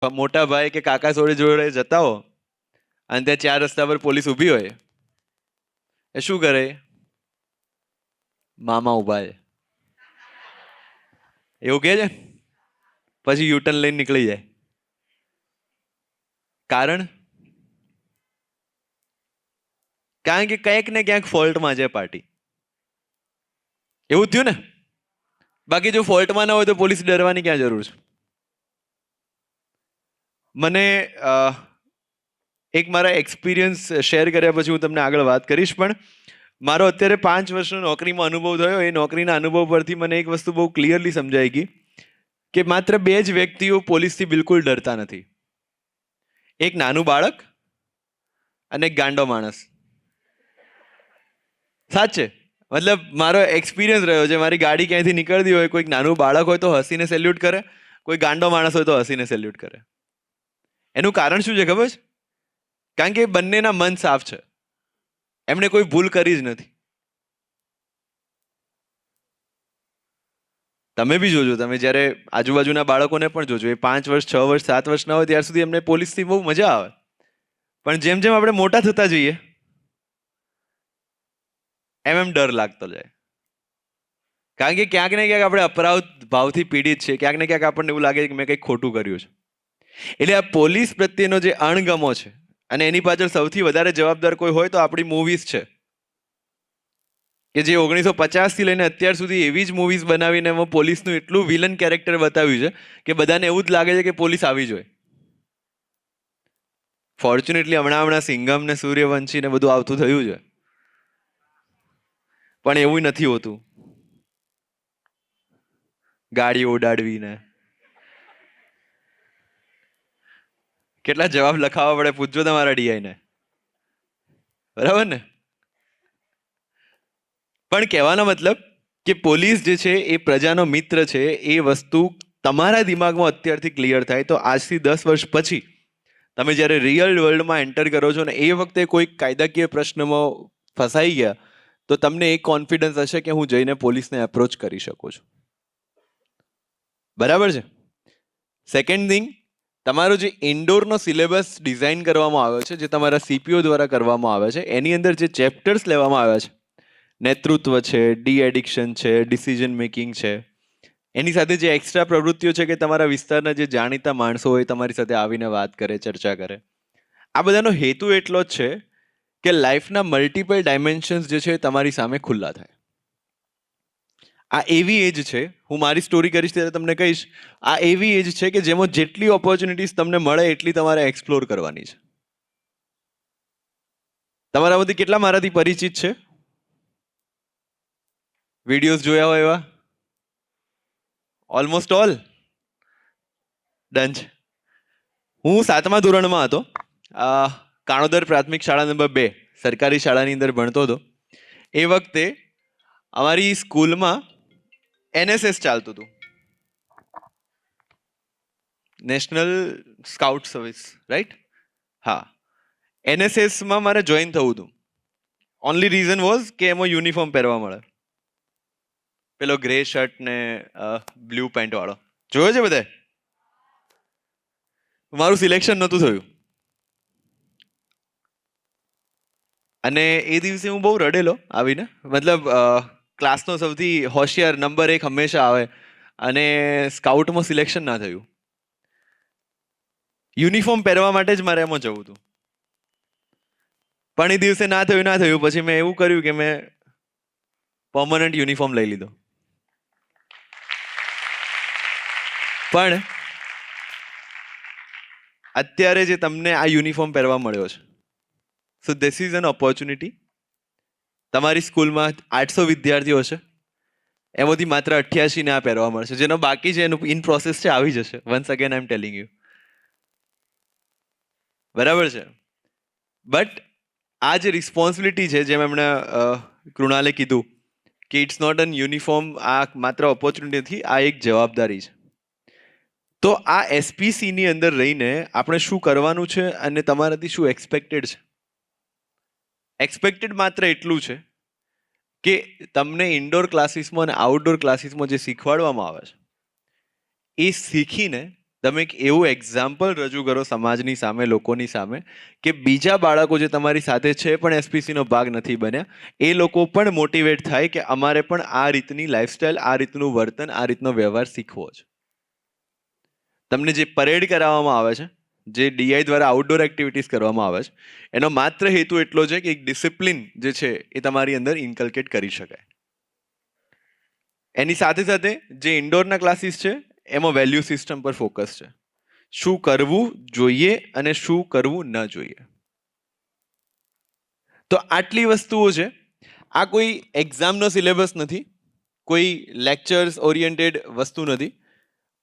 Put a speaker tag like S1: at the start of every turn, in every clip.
S1: મોટા ભાઈ કે કાકા જોડે જતા હો અને ત્યાં 4 રસ્તા પર પોલીસ ઊભી હોય, એ શું કરે? મામા ઊભા છે એવું કહે છે, પછી યુટર્ન લઈને નીકળી જાય. કારણ કારણ કે ક્યાંક ને ક્યાંક ફોલ્ટમાં છે પાર્ટી. એવું થયું ને? બાકી જો ફોલ્ટમાં ના હોય તો પોલીસ ડરવાની ક્યાં જરૂર છે? મને એક મારા એક્સપિરિયન્સ શેર કર્યા પછી હું તમને આગળ વાત કરીશ, પણ મારો અત્યારે 5 વર્ષનો નોકરીમાં અનુભવ થયો. એ નોકરીના અનુભવ પરથી મને એક વસ્તુ બહુ ક્લિયરલી સમજાઈ ગઈ કે માત્ર 2 જ વ્યક્તિઓ પોલીસથી બિલકુલ ડરતા નથી. એક નાનું બાળક અને એક ગાંડો માણસ. સાચે, મતલબ મારો એક્સપિરિયન્સ રહ્યો છે. મારી ગાડી ક્યાંયથી નીકળતી હોય, કોઈક નાનું બાળક હોય તો હસીને સેલ્યુટ કરે, કોઈ ગાંડો માણસ હોય તો હસીને સેલ્યુટ કરે. એનું કારણ શું છે ખબર છે? કારણ કે બંનેના મન સાફ છે, એમણે કોઈ ભૂલ કરી જ નથી. તમે બી જોજો, તમે જ્યારે આજુબાજુના બાળકોને પણ જોજો, એ 5 વર્ષ 6 વર્ષ 7 વર્ષના હોય ત્યાર સુધી એમને પોલીસથી બહુ મજા આવે, પણ જેમ જેમ આપણે મોટા થતા જઈએ એમ એમ ડર લાગતો જાય. કારણ કે ક્યાંક ને ક્યાંક આપણે અપરાધ ભાવથી પીડિત છે, ક્યાંક ને ક્યાંક આપણને એવું લાગે કે મેં કંઈક ખોટું કર્યું છે. એટલે આ પોલીસ પ્રત્યેનો જે અણગમો છે, અને એની પાછળ સૌથી વધારે જવાબદાર કોઈ હોય તો આપણી મૂવીઝ છે, કે જે 1950 થી લઈને અત્યાર સુધી એવી જ મૂવીઝ બનાવીને એમાં પોલીસનું એટલું વિલન કેરેક્ટર બતાવ્યું છે કે બધાને એવું જ લાગે છે કે પોલીસ આવી જોઈએ. ફોર્ચ્યુનેટલી હમણાં સિંઘમ ને સૂર્યવંશી ને બધું આવતું થયું છે, પણ એવું નથી હોતું. ગાડીઓ ઉડાડવીને કેટલા જવાબ લખાવવા પડે, પૂછજો તમારા ડીઆઈ ને, બરાબર ને? પણ કહેવાનો મતલબ કે પોલીસ જે છે એ પ્રજાનો મિત્ર છે, એ વસ્તુ તમારા દિમાગમાં અત્યારથી ક્લિયર થાય તો આજથી 10 વર્ષ પછી તમે જ્યારે રિયલ વર્લ્ડમાં એન્ટર કરો છો ને એ વખતે કોઈ કાયદાકીય પ્રશ્નમાં ફસાઈ ગયા તો તમને એક કોન્ફિડન્સ હશે કે હું જઈને પોલીસને એપ્રોચ કરી શકું છું. બરાબર છે? સેકન્ડ થિંગ, તમારો જે ઇન્ડોરનો સિલેબસ ડિઝાઇન કરવામાં આવ્યો છે, જે તમારા સીપીઓ દ્વારા કરવામાં આવે છે, એની અંદર જે ચેપ્ટર્સ લેવામાં આવ્યા છે, નેતૃત્વ છે, ડી એડિક્શન છે, ડિસિઝન મેકિંગ છે, એની સાથે જે એક્સ્ટ્રા પ્રવૃત્તિઓ છે કે તમારા વિસ્તારના જે જાણીતા માણસો હોય તમારી સાથે આવીને વાત કરે, ચર્ચા કરે, આ બધાનો હેતુ એટલો જ છે કે લાઈફના મલ્ટિપલ ડાયમેન્શન્સ જે છે તમારી સામે ખુલ્લા થાય. આ એવી એજ છે, હું મારી સ્ટોરી કરીશ ત્યારે તમને કહીશ, આ એવી એજ છે કે જેમાં જેટલી ઓપોર્ચ્યુનિટીઝ તમને મળે એટલી તમારે એક્સપ્લોર કરવાની છે. તમારામાંથી કેટલા મારાથી પરિચિત છે? વિડીયોઝ જોયા હોય એવા? ઓલમોસ્ટ ઓલ ડન છે. હું 7મા ધોરણમાં હતો, કાણોદર પ્રાથમિક શાળા નંબર 2 સરકારી શાળાની અંદર ભણતો હતો. એ વખતે અમારી સ્કૂલમાં એનએસએસ ચાલતું હતું, નેશનલ સ્કાઉટ સર્વિસ, રાઈટ? હા, એનએસએસમાં મારે જોઈન થવું હતું. ઓનલી રીઝન વોઝ કે એમાં યુનિફોર્મ પહેરવા મળે, પેલો ગ્રે શર્ટ ને બ્લુ પેન્ટ વાળો, જોયો છે બધે? મારું સિલેક્શન નહોતું થયું અને એ દિવસે હું બહુ રડેલો આવીને. મતલબ ક્લાસનો સૌથી હોશિયાર નંબર 1 હંમેશા આવે અને સ્કાઉટમાં સિલેક્શન ના થયું. યુનિફોર્મ પહેરવા માટે જ મારે એમાં જવું હતું, પણ એ દિવસે ના થયું. પછી મેં એવું કર્યું કે મેં પરમનન્ટ યુનિફોર્મ લઈ લીધો. પણ અત્યારે જે તમને આ યુનિફોર્મ પહેરવા મળ્યો છે, so this is an opportunity. તમારી સ્કૂલમાં 800 વિદ્યાર્થીઓ છે, એમાંથી માત્ર 88 ને આ પહેરવા મળશે. જેનો બાકી છે એનું ઇન પ્રોસેસ છે, આવી જશે. Once again I M telling you, બરાબર છે? બટ આ જે રિસ્પોન્સિબિલિટી છે, જેમ એમણે કૃણાલે કીધું કે ઇટ્સ નોટ એન યુનિફોર્મ, આ માત્ર ઓપોર્ચ્યુનિટી નથી, આ એક જવાબદારી છે. તો આ એસપીસીની અંદર રહીને આપણે શું કરવાનું છે અને તમારાથી શું એક્સપેક્ટેડ છે? એક્સપેક્ટેડ માત્ર એટલું છે કે તમને ઇન્ડોર ક્લાસીસમાં અને આઉટડોર ક્લાસીસમાં જે શીખવાડવામાં આવે છે એ શીખીને તમે એક એવું એક્ઝામ્પલ રજૂ કરો સમાજની સામે, લોકોની સામે, કે બીજા બાળકો જે તમારી સાથે છે પણ એસપીસીનો ભાગ નથી બન્યા, એ લોકો પણ મોટિવેટ થાય કે અમારે પણ આ રીતની લાઈફસ્ટાઈલ, આ રીતનું વર્તન, આ રીતનો વ્યવહાર શીખવો છે. તમને જે પરેડ કરાવવામાં આવે છે, જે ડીઆઈ દ્વારા આઉટડોર એક્ટિવિટીઝ કરવામાં આવે છે, એનો માત્ર હેતુ એટલો છે કે એક ડિસિપ્લિન જે છે એ તમારી અંદર ઇન્કલ્કેટ કરી શકાય. એની સાથે સાથે જે ઇન્ડોરના ક્લાસીસ છે એમાં વેલ્યુ સિસ્ટમ પર ફોકસ છે. શું કરવું જોઈએ અને શું કરવું ન જોઈએ. તો આટલી વસ્તુઓ છે. આ કોઈ એક્ઝામનો સિલેબસ નથી, કોઈ લેક્ચર્સ ઓરિએન્ટેડ વસ્તુ નથી,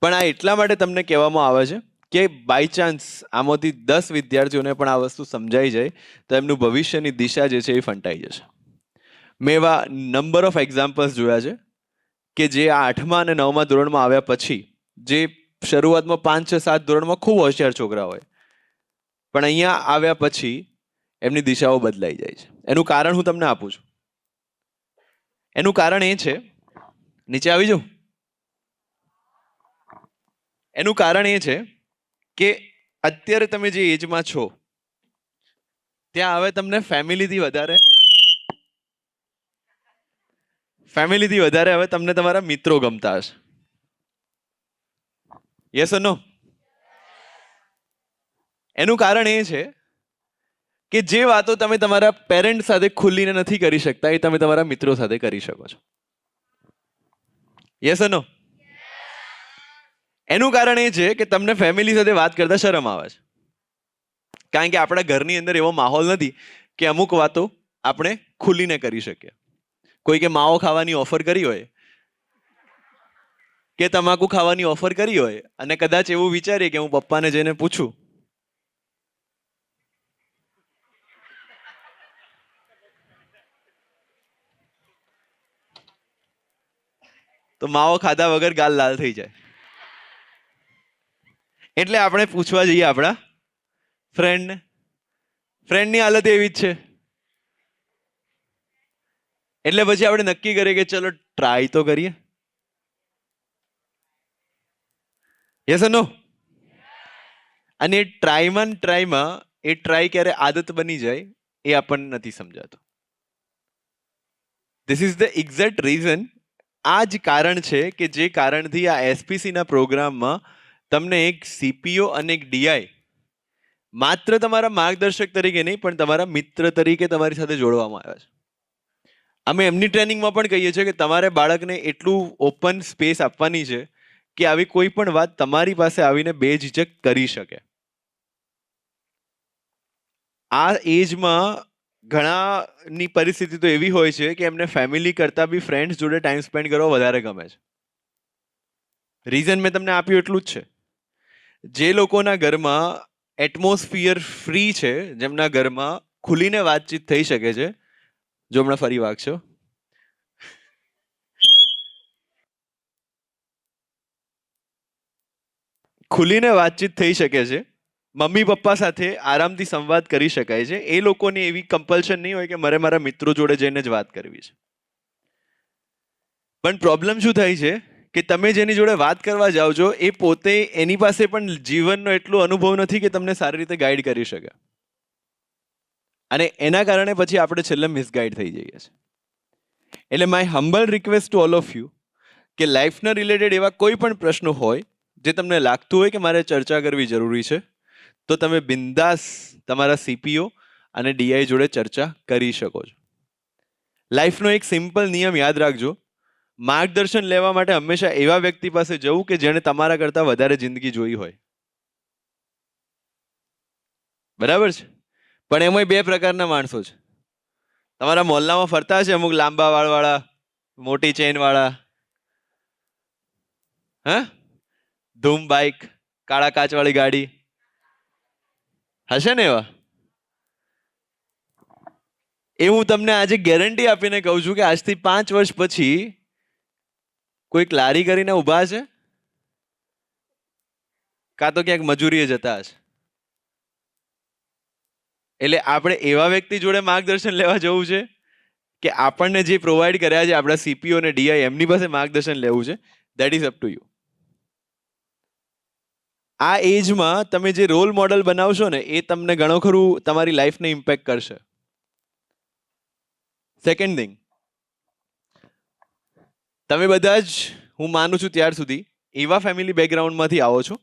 S1: પણ આ એટલા માટે તમને કહેવામાં આવે છે કે બાય ચાન્સ આમાંથી 10 વિદ્યાર્થીઓને પણ આ વસ્તુ સમજાઈ જાય તો એમનું ભવિષ્યની દિશા જે છે એ ફંટાઈ જશે. મેં એવા નંબર ઓફ એક્ઝામ્પલ્સ જોયા છે કે જે આ 8મા અને 9મા ધોરણમાં આવ્યા પછી, જે શરૂઆતમાં 5, 6, 7 ધોરણમાં ખૂબ હોશિયાર છોકરા હોય, પણ અહીંયા આવ્યા પછી એમની દિશાઓ બદલાઈ જાય છે. એનું કારણ હું તમને આપું છું. એનું કારણ એ છે, નીચે આવી જાઉં. એનું કારણ એ છે કે અત્યારે તમે જે એજમાં છો ત્યાં હવે તમને ફેમિલીથી વધારે હવે તમને તમારા મિત્રો ગમતા હશે. યસ ઓર નો? એનું કારણ એ છે કે જે વાતો તમે તમારા પેરેન્ટ સાથે ખુલીને નથી કરી શકતા એ તમે તમારા મિત્રો સાથે કરી શકો છો. યસ ઓર નો? એનું કારણ એ છે કે તમને ફેમિલી સાથે વાત કરતા શરમ આવે છે, કારણ કે આપણા ઘરની અંદર એવો માહોલ નથી કે અમુક વાતો આપણે ખુલીને કરી શકીએ. કોઈ કે માવો ખાવાની ઓફર કરી હોય કે તમાકુ ખાવાની ઓફર કરી હોય અને કદાચ એવું વિચારીએ કે હું પપ્પાને જઈને પૂછું, તો માવો ખાધા વગર ગાલ લાલ થઈ જાય. એટલે આપણે પૂછવા જઈએ આપણા ફ્રેન્ડને. ફ્રેન્ડની હાલત એવી જ છે. એટલે પછી આપણે નક્કી કરીએ કે ચલો ટ્રાય તો કરીએ. યસ ઓર નો? અને એ ટ્રાયમાં એ ટ્રાય ક્યારે આદત બની જાય એ આપણને નથી સમજાતું. This is the exact reason. આ જ કારણ છે કે જે કારણથી આ એસપીસીના પ્રોગ્રામમાં તમને એક સીપીઓ અને એક ડીઆઈ માત્ર તમારા માર્ગદર્શક તરીકે નહીં પણ તમારા મિત્ર તરીકે તમારી સાથે જોડવામાં આવ્યા છે. અમે એમની ટ્રેનિંગમાં પણ કહીએ છીએ કે તમારે બાળકને એટલું ઓપન સ્પેસ આપવાની છે કે આવી કોઈ પણ વાત તમારી પાસે આવીને બેઝિઝક કરી શકે. આ એજમાં ઘણાની પરિસ્થિતિ તો એવી હોય છે કે એમને ફેમિલી કરતાં બી ફ્રેન્ડ્સ જોડે ટાઈમ સ્પેન્ડ કરવો વધારે ગમે છે. રીઝન મેં તમને આપ્યું એટલું જ છે. જે લોકોના ઘરમાં એટમોસ્ફિયર ફ્રી છે, જેમના ઘરમાં ખુલીને વાતચીત થઈ શકે છે, જો હમણાં ફરી વાગશો, ખુલીને વાતચીત થઈ શકે છે, મમ્મી પપ્પા સાથે આરામથી સંવાદ કરી શકાય છે, એ લોકોની એવી કમ્પલ્શન નહીં હોય કે મારે મારા મિત્રો જોડે જઈને જ વાત કરવી છે. પણ પ્રોબ્લેમ શું થાય છે કે તમે જેની જોડે વાત કરવા જાઓ છો એ પોતે એની પાસે પણ જીવનનો એટલો અનુભવ નથી કે તમને સારી રીતે ગાઈડ કરી શકે, અને એના કારણે પછી આપણે છેલ્લે મિસગાઈડ થઈ જઈએ છીએ. એટલે my humble request to all of you કે લાઈફના રિલેટેડ એવા કોઈ પણ પ્રશ્નો હોય જે તમને લાગતું હોય કે મારે ચર્ચા કરવી જરૂરી છે, તો તમે બિંદાસ તમારા સીપીઓ અને ડીઆઈ જોડે ચર્ચા કરી શકો છો. લાઈફનો એક સિમ્પલ નિયમ યાદ રાખજો, માર્ગદર્શન લેવા માટે હંમેશા એવા વ્યક્તિ પાસે જવું કે જેણે તમારા કરતાં વધારે જિંદગી જોઈ હોય. બરાબર છે? પણ એમાંય 2 પ્રકારના માણસો છે. તમારા મોહલ્લામાં ફરતા છે અમુક લાંબા વાળવાળા, મોટી ચેન વાળા, હા, ધૂમ બાઇક, કાળા કાચવાળી ગાડી, હશે ને એવા? એ હું તમને આજે ગેરંટી આપીને કહું છું કે આજથી 5 વર્ષ પછી કોઈક લારી કરીને ઊભા છે, કાં તો ક્યાંક મજૂરીએ જતા હશે. એટલે આપણે એવા વ્યક્તિ જોડે માર્ગદર્શન લેવા જવું છે કે આપણને જે પ્રોવાઈડ કર્યા છે આપણા સીપીઓ અને ડીઆઈ, એમની પાસે માર્ગદર્શન લેવું છે. That is up to you. આ એજમાં તમે જે રોલ મોડલ બનાવશો ને એ તમને ઘણો ખરું તમારી લાઈફને ઇમ્પેક્ટ કરશે. સેકન્ડ થિંગ, તમે બધા જ હું માનું છું ત્યાર સુધી એવા ફેમિલી બેકગ્રાઉન્ડમાંથી આવો છો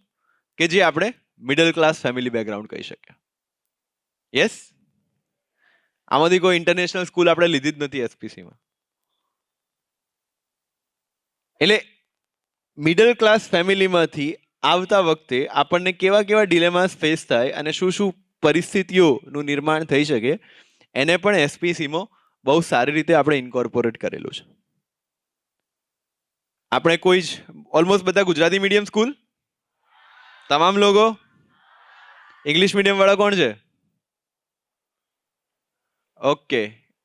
S1: કે જે આપણે મિડલ ક્લાસ ફેમિલી બેકગ્રાઉન્ડ કહી શકીએ. યસ, આમાંથી કોઈ ઇન્ટરનેશનલ સ્કૂલ આપણે લીધી જ નથી એસપીસીમાં. એટલે મિડલ ક્લાસ ફેમિલીમાંથી આવતા વખતે આપણને કેવા કેવા ડિલેમાસ ફેસ થાય અને શું શું પરિસ્થિતિઓનું નિર્માણ થઈ શકે એને પણ એસપીસીમાં બહુ સારી રીતે આપણે ઇન્કોર્પોરેટ કરેલું છે. આપણે કોઈ જ ઓલમોસ્ટ બધા ગુજરાતી મીડિયમ સ્કૂલ, તમામ લોકો ઇંગ્લિશ મીડિયમ વાળા કોણ છે? ઓકે,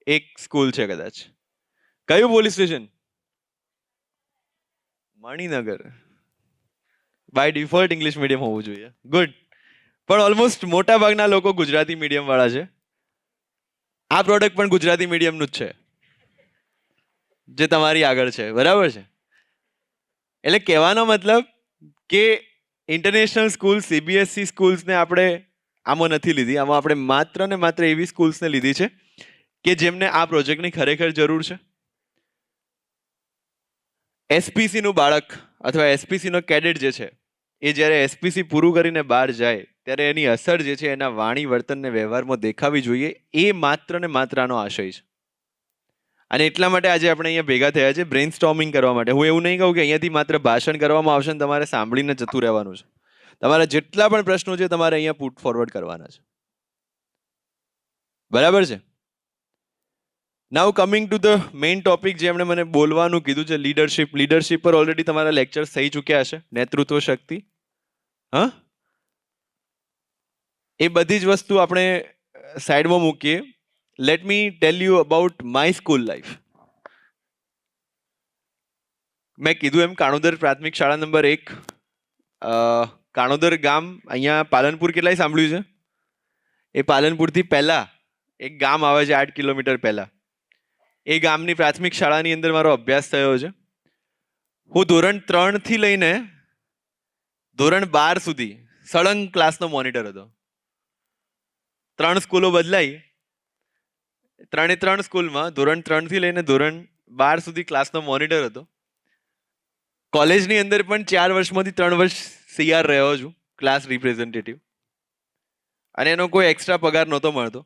S1: એક સ્કૂલ છે કદાચ. કયું police station? Maninagar. By default English medium હોવું જોઈએ. ગુડ. પણ ઓલમોસ્ટ મોટા ભાગના લોકો ગુજરાતી મીડિયમ વાળા છે. આ પ્રોડક્ટ પણ ગુજરાતી મીડિયમનું જ છે જે તમારી આગળ છે, બરાબર છે? એટલે કહેવાનો મતલબ કે ઇન્ટરનેશનલ સ્કૂલ સીબીએસઈ સ્કૂલ્સને આપણે આમાં નથી લીધી. આમાં આપણે માત્ર ને માત્ર એવી સ્કૂલ્સને લીધી છે કે જેમને આ પ્રોજેક્ટની ખરેખર જરૂર છે. એસપીસીનું બાળક અથવા એસપીસીનો કેડેટ જે છે એ જ્યારે એસપીસી પૂરું કરીને બહાર જાય ત્યારે એની અસર જે છે એના વાણી વર્તનને વ્યવહારમાં દેખાવી જોઈએ. એ માત્ર ને માત્ર આનો આશય છે. અને એટલા માટે આજે આપણે અહીંયા ભેગા થયા છે બ્રેઇન સ્ટોર્મિંગ કરવા માટે. હું એવું નહીં કહું કે અહીંયાથી માત્ર ભાષણ કરવામાં આવશે ને તમારે સાંભળીને જતું રહેવાનું છે. તમારા જેટલા પણ પ્રશ્નો છે તમારે અહીંયા પુટ ફોરવર્ડ કરવાના છે, બરાબર છે? Now coming to the main topic જે એમણે મને બોલવાનું કીધું છે, લીડરશિપ. લીડરશિપ પર ઓલરેડી તમારા લેક્ચર્સ થઈ ચૂક્યા હશે. નેતૃત્વ શક્તિ, હા, એ બધી જ વસ્તુ આપણે સાઈડમાં મૂકીએ. Let me tell you about my school life. મેં કીધું એમ કાણોદર પ્રાથમિક શાળા નંબર 1, કાણોદર ગામ અહીંયા પાલનપુર કેટલાય સાંભળ્યું છે? એ પાલનપુરથી પહેલા એક ગામ આવે છે 8 કિલોમીટર પહેલા. એ ગામની પ્રાથમિક શાળાની અંદર મારો અભ્યાસ થયો છે. હું ધોરણ 3 થી લઈને ધોરણ 12 સુધી સળંગ ક્લાસનો મોનિટર હતો. 3 સ્કૂલો બદલાઈ, 3 સ્કૂલમાં ધોરણ 3 થી લઈને ધોરણ 12 સુધી ક્લાસનો મોનિટર હતો. કોલેજની અંદર પણ 4 વર્ષમાંથી 3 વર્ષ સીઆર રહ્યો છું, ક્લાસ રિપ્રેઝેન્ટેટિવ. અને એનો કોઈ એક્સ્ટ્રા પગાર નહોતો મળતો.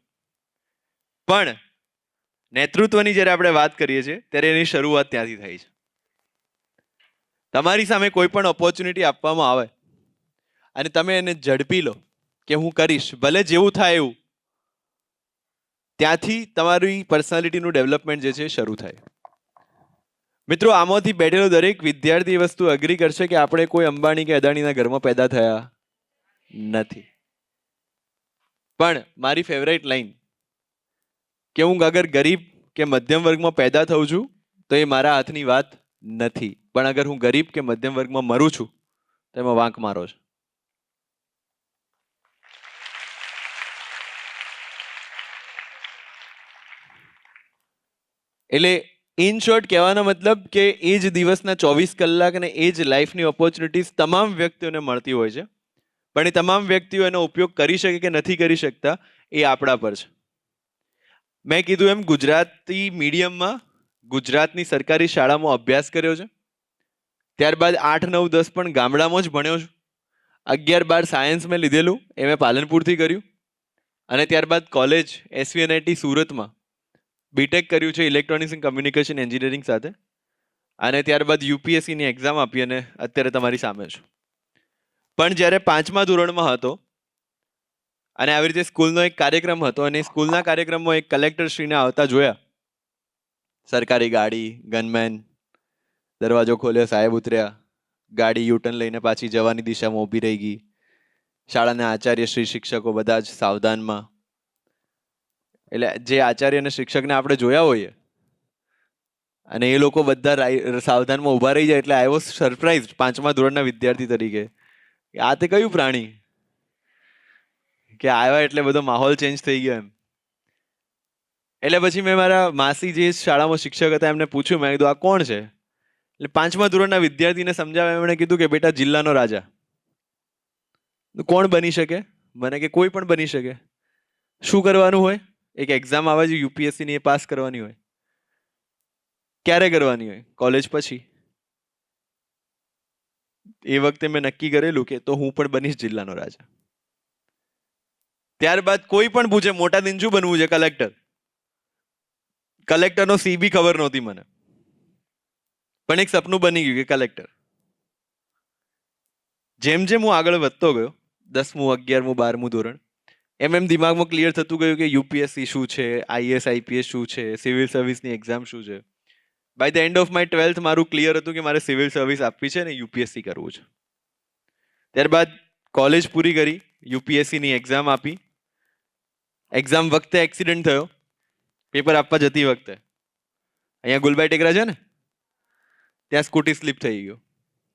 S1: પણ નેતૃત્વની જ્યારે આપણે વાત કરીએ છીએ ત્યારે એની શરૂઆત ત્યાંથી થઈ છે. તમારી સામે કોઈ પણ ઓપોર્ચ્યુનિટી આપવામાં આવે અને તમે એને ઝડપી લો કે હું કરીશ, ભલે જેવું થાય એવું, ત્યાંથી તમારી પર્સનાલિટીનું ડેવલપમેન્ટ જે છે એ શરૂ થાય. મિત્રો, આમાંથી બેઠેલો દરેક વિદ્યાર્થી વસ્તુ અગ્રી કરશે કે આપણે કોઈ અંબાણી કે અદાણીના ઘરમાં પેદા થયા નથી. પણ મારી ફેવરેટ લાઈન કે હું અગર ગરીબ કે મધ્યમ વર્ગમાં પેદા થઉં છું તો એ મારા હાથની વાત નથી, પણ અગર હું ગરીબ કે મધ્યમ વર્ગમાં મરું છું તો એમાં વાંક મારો છે. એટલે ઇન શોર્ટ કહેવાનો મતલબ કે એ જ દિવસના 24 કલાક અને એ જ લાઈફની ઓપોર્ચ્યુનિટીઝ તમામ વ્યક્તિઓને મળતી હોય છે, પણ એ તમામ વ્યક્તિઓ એનો ઉપયોગ કરી શકે કે નથી કરી શકતા એ આપણા પર છે. મેં કીધું એમ ગુજરાતી મીડિયમમાં ગુજરાતની સરકારી શાળામાં અભ્યાસ કર્યો છે. ત્યારબાદ 8, 9, 10 પણ ગામડામાં જ ભણ્યો છું. 11, 12 સાયન્સ મેં લીધેલું, એ મેં પાલનપુરથી કર્યું. અને ત્યારબાદ કોલેજ એસવીએનઆઈટી સુરતમાં બીટેક કર્યું છે ઇલેક્ટ્રોનિક્સ એન્ડ કમ્યુનિકેશન એન્જિનિયરિંગ સાથે. અને ત્યારબાદ યુપીએસસીની એક્ઝામ આપી અને અત્યારે તમારી સામે છું. પણ જ્યારે 5મા ધોરણમાં હતો અને આવી રીતે સ્કૂલનો એક કાર્યક્રમ હતો અને સ્કૂલના કાર્યક્રમમાં એક કલેક્ટરશ્રીને આવતા જોયા. સરકારી ગાડી, ગનમેન, દરવાજો ખોલ્યો, સાહેબ ઉતર્યા, ગાડી યુટર્ન લઈને પાછી જવાની દિશામાં ઊભી રહી ગઈ. શાળાના આચાર્ય શ્રી, શિક્ષકો બધા જ સાવધાનમાં. એટલે જે આચાર્ય અને શિક્ષકને આપણે જોયા હોઈએ અને એ લોકો બધા સાવધાનમાં ઊભા રહી જાય એટલે આઈ વોઝ સરપ્રાઇઝ 5મા ધોરણના વિદ્યાર્થી તરીકે આ તે કયું પ્રાણી કે આવ્યા એટલે બધો માહોલ ચેન્જ થઈ ગયો એમ. એટલે પછી મેં મારા માસી જે શાળામાં શિક્ષક હતા એમને પૂછ્યું, મેં કીધું આ કોણ છે? એટલે 5મા ધોરણના વિદ્યાર્થીને સમજાવ્યા. એમણે કીધું કે બેટા જિલ્લાનો રાજા. તો કોણ બની શકે? મને કે કોઈ પણ બની શકે. શું કરવાનું હોય? એક એક્ઝામ આવે છે યુપીએસસી ની, એ પાસ કરવાની હોય. ક્યારે કરવાની હોય? કોલેજ પછી. એ વખતે મેં નક્કી કરેલું કે તો હું પણ બનીશ જિલ્લાનો રાજા. ત્યારબાદ કોઈ પણ પૂછે મોટા દિન શું બનવું છે? કલેક્ટર. કલેક્ટરનો સી બી ખબર નહોતી મને, પણ એક સપનું બની ગયું કે કલેક્ટર. જેમ જેમ હું આગળ વધતો ગયો, 10મું 11મું 12મું ધોરણ, એમ એમ દિમાગમાં ક્લિયર થતું ગયું કે યુપીએસસી શું છે, આઈએસ આઈપીએસ શું છે, સિવિલ સર્વિસની એક્ઝામ શું છે. By the end of my 12th મારું ક્લિયર હતું કે મારે સિવિલ સર્વિસ આપવી છે ને યુપીએસસી કરવું છે. ત્યારબાદ કોલેજ પૂરી કરી, યુપીએસસીની એક્ઝામ આપી. એક્ઝામ વખતે એક્સિડન્ટ થયો, પેપર આપવા જતી વખતે. અહીંયા ગુલબાઈ ટેકરા છે ને, ત્યાં સ્કૂટી સ્લીપ થઈ ગયો.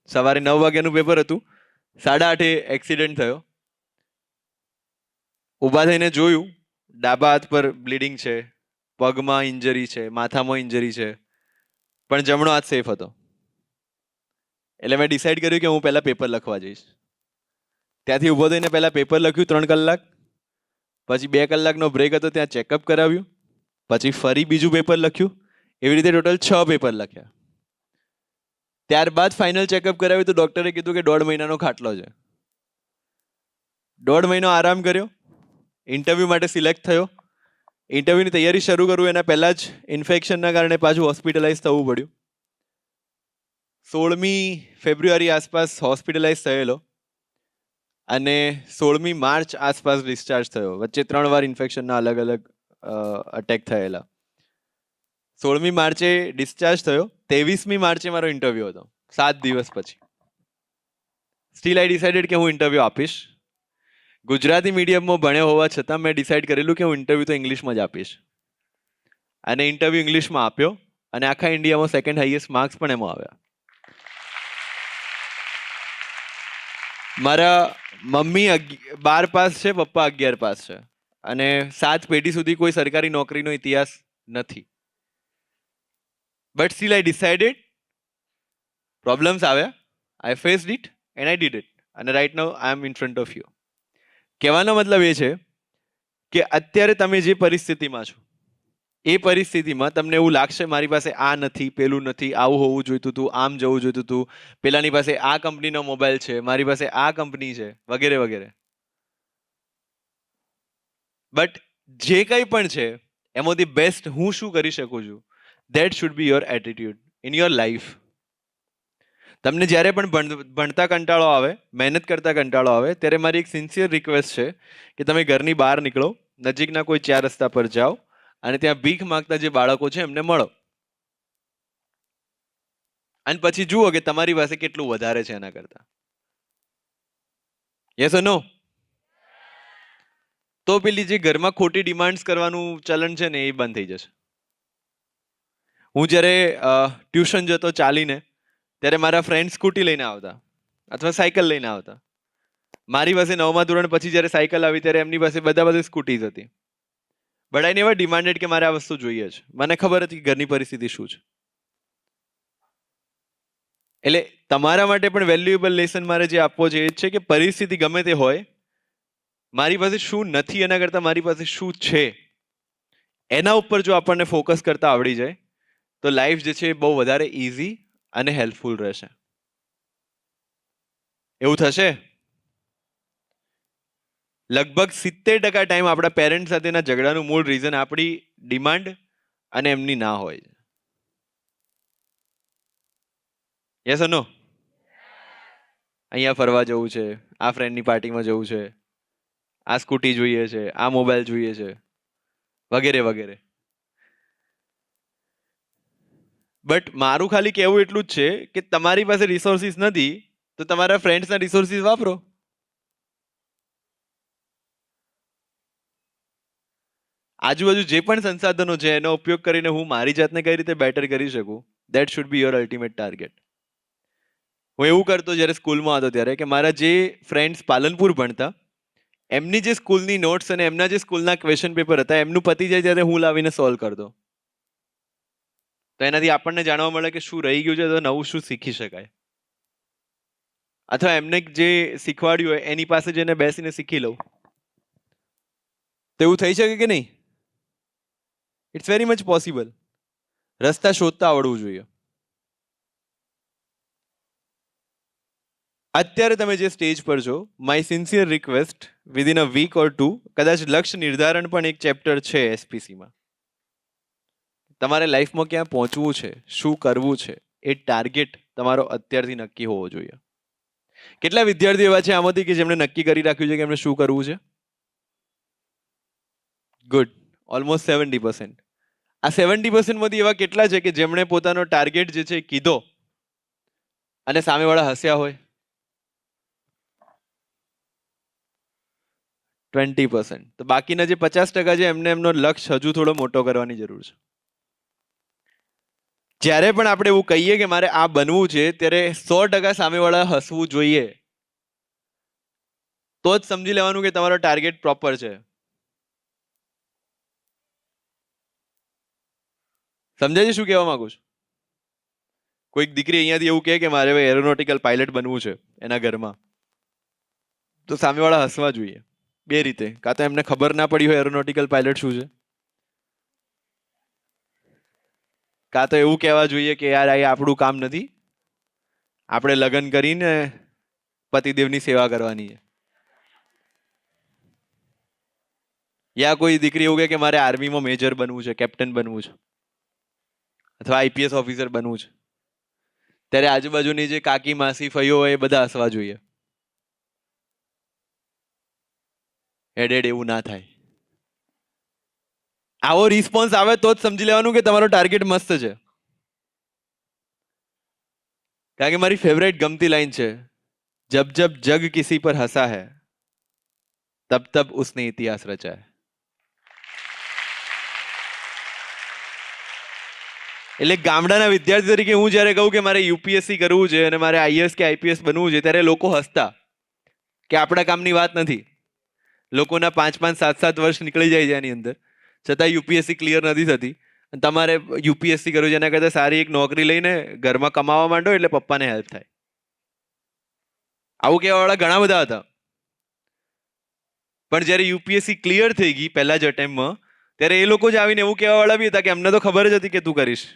S1: સવારે 9 વાગ્યાનું પેપર હતું, 8:30 એક્સિડન્ટ થયો. ઊભા થઈને જોયું, ડાબા હાથ પર બ્લીડિંગ છે, પગમાં ઇન્જરી છે, માથામાં ઇન્જરી છે, પણ જમણો હાથ સેફ હતો. એટલે મેં ડિસાઈડ કર્યું કે હું પહેલા પેપર લખવા જઈશ. ત્યાંથી ઊભો થઈને પહેલા પેપર લખ્યું 3 કલાક, પછી 2 કલાકનો બ્રેક હતો, ત્યાં ચેકઅપ કરાવ્યું, પછી ફરી બીજું પેપર લખ્યું. એવી રીતે ટોટલ 6 પેપર લખ્યા. ત્યારબાદ ફાઇનલ ચેકઅપ કરાવ્યું તો ડોક્ટરે કીધું કે 1.5 મહિનાનો ખાટલો છે. 1.5 મહિનો આરામ કર્યો, ઇન્ટરવ્યૂ માટે સિલેક્ટ થયો. ઇન્ટરવ્યૂની તૈયારી શરૂ કરું એના પહેલાં જ ઇન્ફેક્શનના કારણે પાછું હોસ્પિટલાઇઝ થવું પડ્યું. 16મી ફેબ્રુઆરી આસપાસ હોસ્પિટલાઇઝ થયેલો અને 16મી માર્ચ આસપાસ ડિસ્ચાર્જ થયો. વચ્ચે 3 વાર ઇન્ફેક્શનના અલગ અલગ અટેક થયેલા. 16મી માર્ચે ડિસ્ચાર્જ થયો, 23મી માર્ચે મારો ઇન્ટરવ્યૂ હતો, 7 દિવસ પછી. સ્ટીલ આઈ ડિસાઇડેડ કે હું ઇન્ટરવ્યૂ આપીશ. ગુજરાતી મીડિયમમાં ભણ્યો હોવા છતાં મેં ડિસાઇડ કરેલું કે હું ઇન્ટરવ્યૂ તો ઇંગ્લિશમાં જ આપીશ. અને ઇન્ટરવ્યૂ ઇંગ્લિશમાં આપ્યો અને આખા ઇન્ડિયામાં 2nd હાઈએસ્ટ માર્ક્સ પણ એમાં આવ્યા. મારા મમ્મી 12 પાસ છે, પપ્પા 11 પાસ છે, અને 7 પેઢી સુધી કોઈ સરકારી નોકરીનો ઇતિહાસ નથી. But still I decided. Problems આવ્યા, I faced it and I did it, અને right now I am in front of you. કહેવાનો મતલબ એ છે કે અત્યારે તમે જે પરિસ્થિતિમાં છો, એ પરિસ્થિતિમાં તમને એવું લાગશે મારી પાસે આ નથી, પેલું નથી, આવું હોવું જોઈતું હતું, આમ જવું જોઈતું હતું, પેલાની પાસે આ કંપનીનો મોબાઈલ છે, મારી પાસે આ કંપની છે, વગેરે વગેરે. બટ જે કંઈ પણ છે એમાંથી બેસ્ટ હું શું કરી શકું છું, that should be your attitude in your life. તમને જ્યારે પણ ભણતા કંટાળો આવે, મહેનત કરતા કંટાળો આવે, ત્યારે મારી એક સિન્સિયર રિક્વેસ્ટ છે કે તમે ઘરની બહાર નીકળો, નજીકના કોઈ 4 રસ્તા પર જાઓ અને ત્યાં ભીખ માંગતા જે બાળકો છે એમને મળો, અને પછી જુઓ કે તમારી પાસે કેટલું વધારે છે એના કરતા. યસ ઓર નો? તો પેલી જે ઘરમાં ખોટી ડિમાન્ડ્સ કરવાનું ચલણ છે ને, એ બંધ થઈ જશે. હું જ્યારે ટ્યુશન જતો ચાલીને, ત્યારે મારા ફ્રેન્ડ સ્કૂટી લઈને આવતા અથવા સાયકલ લઈને આવતા. મારી પાસે 9મા ધોરણ પછી જ્યારે સાયકલ આવી ત્યારે એમની પાસે બધા સ્કૂટીઝ હતી. બટ આઈ નેવર ડિમાન્ડેડ કે મારે આ વસ્તુ જોઈએ છે. મને ખબર હતી કે ઘરની પરિસ્થિતિ શું છે. એટલે તમારા માટે પણ વેલ્યુએબલ લેસન મારે જે આપવો છે એ છે કે પરિસ્થિતિ ગમે તે હોય, મારી પાસે શું નથી એના કરતાં મારી પાસે શું છે એના ઉપર જો આપણને ફોકસ કરતા આવડી જાય તો લાઈફ જે છે એ બહુ વધારે ઇઝી અને હેલ્પફુલ રહેશે. એવું થશે? લગભગ 70% ટાઈમ આપણા પેરેન્ટ્સ સાથેના ઝઘડાનું મૂળ રીઝન આપણી ડિમાન્ડ અને એમની ના હોય. યસ ઓર નો? અહીંયા ફરવા જવું છે, આ ફ્રેન્ડની પાર્ટીમાં જવું છે, આ સ્કૂટી જોઈએ છે, આ મોબાઈલ જોઈએ છે, વગેરે વગેરે. બટ મારું ખાલી કહેવું એટલું જ છે કે તમારી પાસે રિસોર્સિસ નથી તો તમારા ફ્રેન્ડ્સના રિસોર્સિસ વાપરો. આજુબાજુ જે પણ સંસાધનો છે એનો ઉપયોગ કરીને હું મારી જાતને કઈ રીતે બેટર કરી શકું, that should be your ultimate target. હું એવું કરતો જ્યારે સ્કૂલમાં હતો ત્યારે કે મારા જે ફ્રેન્ડ્સ પાલનપુર ભણતા, એમની જે સ્કૂલની નોટ્સ અને એમના જે સ્કૂલના ક્વેશ્ચન પેપર હતા એમનું પતી જાય ત્યારે હું લાવીને સોલ્વ કરતો. તો એનાથી આપણને જાણવા મળે કે શું રહી ગયું છે તો નવું શું શીખી શકાય. અથવા એમને જે શીખવાડ્યું હોય એની પાસે જઈને બેસીને શીખી લઉં, તો એવું થઈ શકે કે નહીં? It's very much possible. રસ્તા શોધતા આવડવું જોઈએ. અત્યારે તમે જે સ્ટેજ પર છો, my sincere request, within a week or 2, કદાચ લક્ષ્ય નિર્ધારણ પણ એક ચેપ્ટર છે એસપીસીમાં. તમારે લાઈફમાં ક્યાં પહોંચવું છે, શું કરવું છે, એ ટાર્ગેટ તમારો અત્યારથી નક્કી હોવો જોઈએ. કેટલા વિદ્યાર્થીઓ એવા છે આમાંથી કે જેમણે નક્કી કરી રાખ્યું છે કે એમને શું કરવું છે? Good, almost 70%. આ 70% માંથી એવા કેટલા છે કે જેમણે પોતાનો ટાર્ગેટ જે છે એ કીધો અને સામેવાળા હસ્યા હોય? 20%. તો બાકીના જે 50% છે એમને એમનો લક્ષ્ય હજુ થોડો મોટો કરવાની જરૂર છે. જ્યારે પણ આપણે એવું કહીએ કે મારે આ બનવું છે, ત્યારે 100% સામેવાળા હસવું જોઈએ, તો જ સમજી લેવાનું કે તમારો ટાર્ગેટ પ્રોપર છે. સમજાય છે શું કહેવા માંગુ છું? કોઈક દીકરી અહીંયાથી એવું કહે કે મારે એરોનોટિકલ પાયલટ બનવું છે એના ઘરમાં, તો સામેવાળા હસવા જોઈએ. બે રીતે, કાં તો એમને ખબર ના પડી હોય એરોનોટિકલ પાયલટ શું છે, કાં તો એવું કહેવા જોઈએ કે યાર આ આપણું કામ નથી, આપણે લગ્ન કરીને પતિદેવની સેવા કરવાની છે. યા કોઈ દીકરી એવું કહે કે મારે આર્મીમાં મેજર બનવું છે, કેપ્ટન બનવું છે, અથવા આઈપીએસ ઓફિસર બનવું છે, ત્યારે આજુબાજુની જે કાકી માસી ફઈઓ હોય એ બધા હસવા જોઈએ. એડેડ એવું ના થાય. આવો રિસ્પોન્સ આવે તો જ સમજી લેવાનું કે તમારો ટાર્ગેટ મસ્ત છે. કારણ કે મારી ફેવરેટ ગમતી લાઈન છે, જબ જબ જગ કિસી પર હસા હૈ તબ તબ ઉસને ઇતિહાસ રચા હૈ. એટલે ગામડાના વિદ્યાર્થી તરીકે હું જ્યારે કહું કે મારે યુપીએસસી કરવું છે અને મારે આઈએએસ કે આઈપીએસ બનવું છે, ત્યારે લોકો હસતા કે આપણા કામની વાત નથી. લોકોના 5-5, 7-7 વર્ષ નીકળી જાય છે એની અંદર, છતાં યુપીએસસી ક્લિયર નથી થતી. તમારે યુપીએસસી કરવું છે, એના કરતાં સારી એક નોકરી લઈને ઘરમાં કમાવા માંડો એટલે પપ્પાને હેલ્પ થાય. આવું કહેવાવાળા ઘણા બધા હતા. પણ જ્યારે યુપીએસસી ક્લિયર થઈ ગઈ પહેલા જ અટેમ્પમાં, ત્યારે એ લોકો જ આવીને એવું કહેવાવાળા બી હતા કે અમને તો ખબર જ હતી કે તું કરીશ.